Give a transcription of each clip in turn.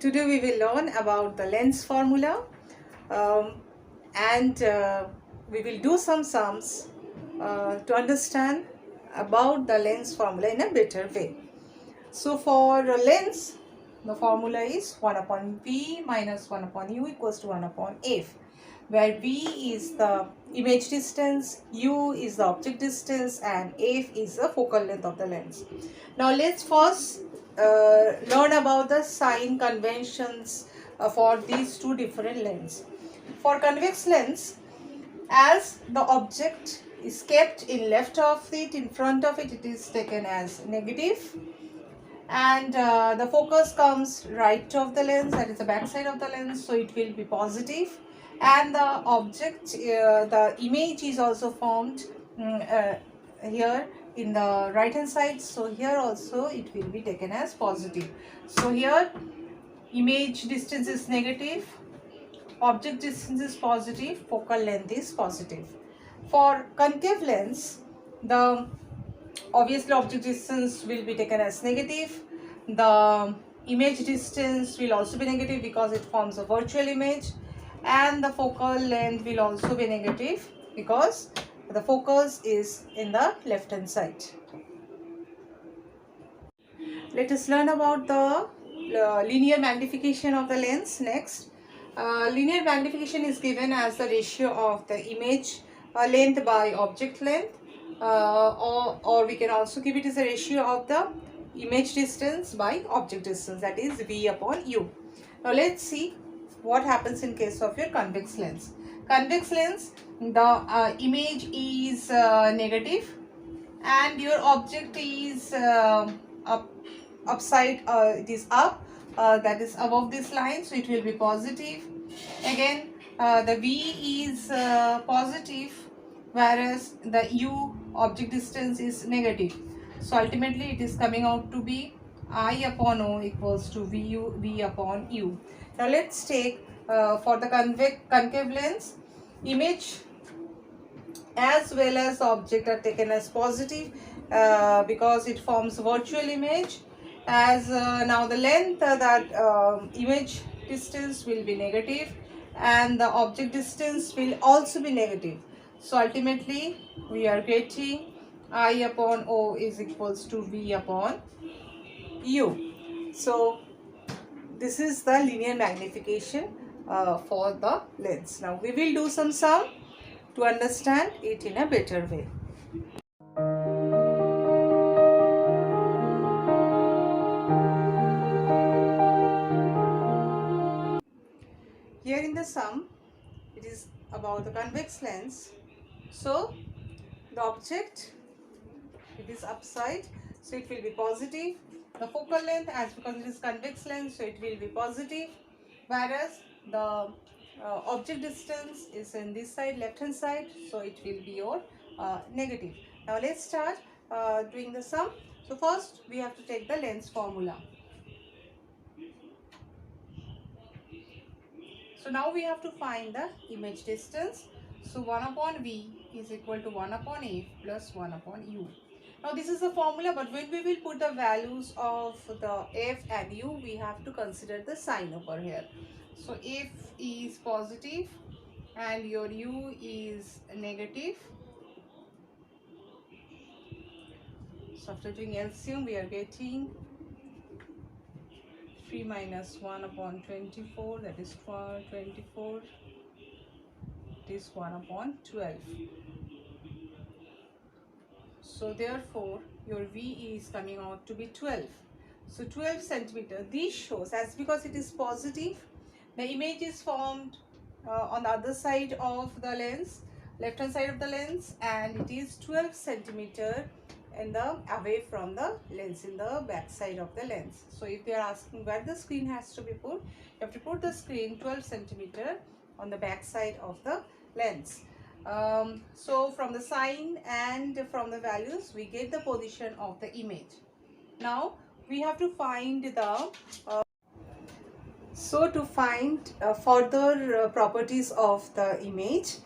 Today we will learn about the lens formula and we will do some sums to understand about the lens formula in a better way. So for a lens, the formula is 1 upon V minus 1 upon U equals to 1 upon F, where V is the image distance, U is the object distance, and F is the focal length of the lens. Now let's first learn about the sign conventions for these two different lenses. For convex lens, as the object is kept in left of it, in front of it, it is taken as negative, and the focus comes right of the lens, that is the back side of the lens, so it will be positive, and the object, the image is also formed here in the right hand side, so here also it will be taken as positive. So here image distance is negative, object distance is positive, focal length is positive. For concave lens, the obviously object distance will be taken as negative, the image distance will also be negative because it forms a virtual image, and the focal length will also be negative because the focus is in the left hand side. Let us learn about the linear magnification of the lens next. Linear magnification is given as the ratio of the image length by object length, or we can also give it as a ratio of the image distance by object distance, that is V upon U. Now let's see what happens in case of your convex lens. Convex lens, the image is negative and your object is upside, it is up, that is above this line, so it will be positive. Again the V is positive, whereas the U object distance is negative, so ultimately it is coming out to be I upon O equals to V upon U. Now let's take for the concave lens, image as well as the object are taken as positive because it forms virtual image, as now the length, that image distance will be negative and the object distance will also be negative, so ultimately we are getting I upon O is equals to V upon U. So this is the linear magnification for the lens. Now we will do some sum to understand it in a better way. Here in the sum, it is about the convex lens. So the object, it is upside, so it will be positive. The focal length, as because it is convex lens, so it will be positive, whereas the object distance is in this side, left hand side, so it will be your negative. Now let's start doing the sum. So first we have to take the lens formula. So now we have to find the image distance. So 1 upon V is equal to 1 upon F plus 1 upon U. Now this is the formula, but when we will put the values of the F and U, we have to consider the sign over here. So F is positive and your U is negative. So after doing LCM, we are getting 3 minus 1 upon 24, that is 24, this 1 upon 12. So therefore your V is coming out to be 12. So 12 centimeter. This shows, as because it is positive, the image is formed on the other side of the lens, left hand side of the lens, and it is 12 centimeter in the away from the lens, in the back side of the lens. So if they are asking where the screen has to be put, you have to put the screen 12 centimeter on the back side of the lens. So from the sign and from the values we get the position of the image. Now we have to find the to find further properties of the image,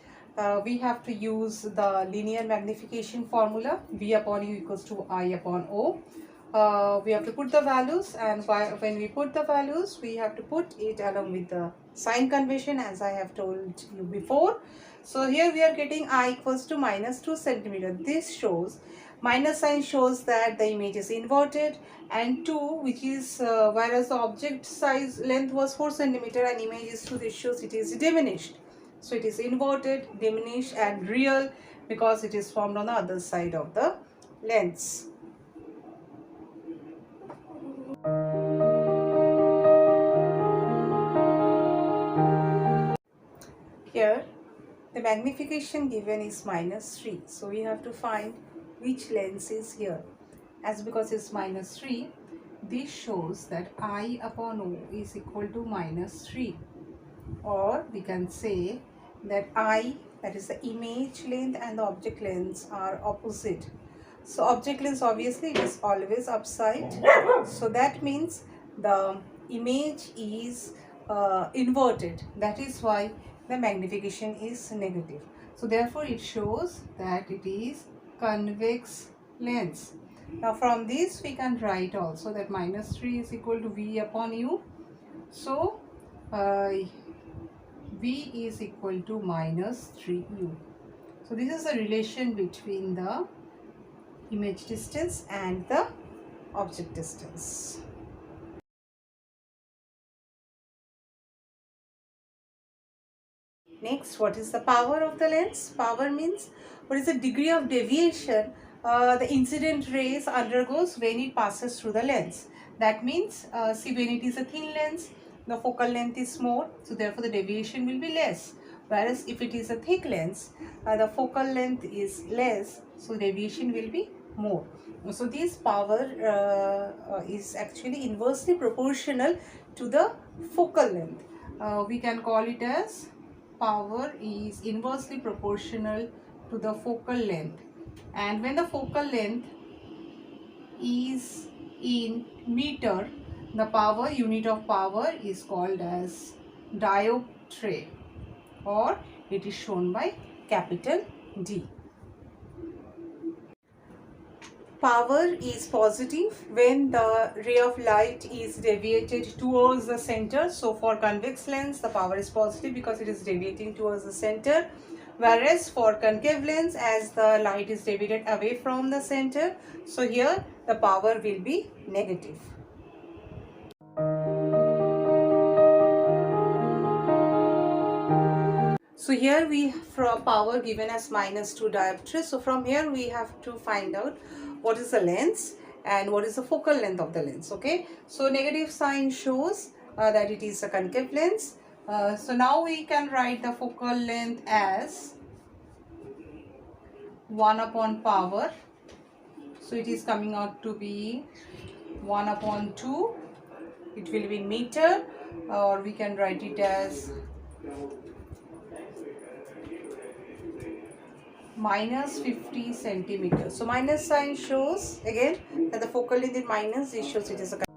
we have to use the linear magnification formula. V upon U equals to I upon O. we have to put the values, and when we put the values, we have to put it along with the sign convention, as I have told you before. So here we are getting I equals to minus 2 centimeter. This shows, minus sign shows that the image is inverted, and 2, which is whereas the object size length was 4 centimeter and image is 2, this shows it is diminished. So it is inverted, diminished, and real because it is formed on the other side of the lens. Here the magnification given is -3, so we have to find which lens is here. As because it's -3, this shows that I upon O is equal to -3, or we can say that I, that is the image length, and the object length are opposite. So object length obviously is always upside, so that means the image is inverted. That is why the magnification is negative. So therefore it shows that it is convex lens. Now from this we can write also that -3 is equal to V upon U. So V is equal to -3U. So this is the relation between the image distance and the object distance. Next, what is the power of the lens? Power means what is the degree of deviation the incident rays undergoes when it passes through the lens. That means, see, when it is a thin lens, the focal length is more, so therefore the deviation will be less. Whereas if it is a thick lens, the focal length is less, so deviation will be more. So this power is actually inversely proportional to the focal length. We can call it as power is inversely proportional to the focal length, and when the focal length is in meter, the power unit of power is called as dioptre, or it is shown by capital D. Power is positive when the ray of light is deviated towards the center. So for convex lens, the power is positive because it is deviating towards the center. Whereas for concave lens, as the light is deviated away from the center, so here the power will be negative. So here we from power given as -2 dioptre. So from here we have to find out what is the lens and what is the focal length of the lens. Okay, so negative sign shows that it is a concave lens. So now we can write the focal length as 1 upon power. So it is coming out to be 1 upon 2. It will be in meter, or we can write it as -50 centimeters. So minus sign shows again that the focal length is minus. This shows it is a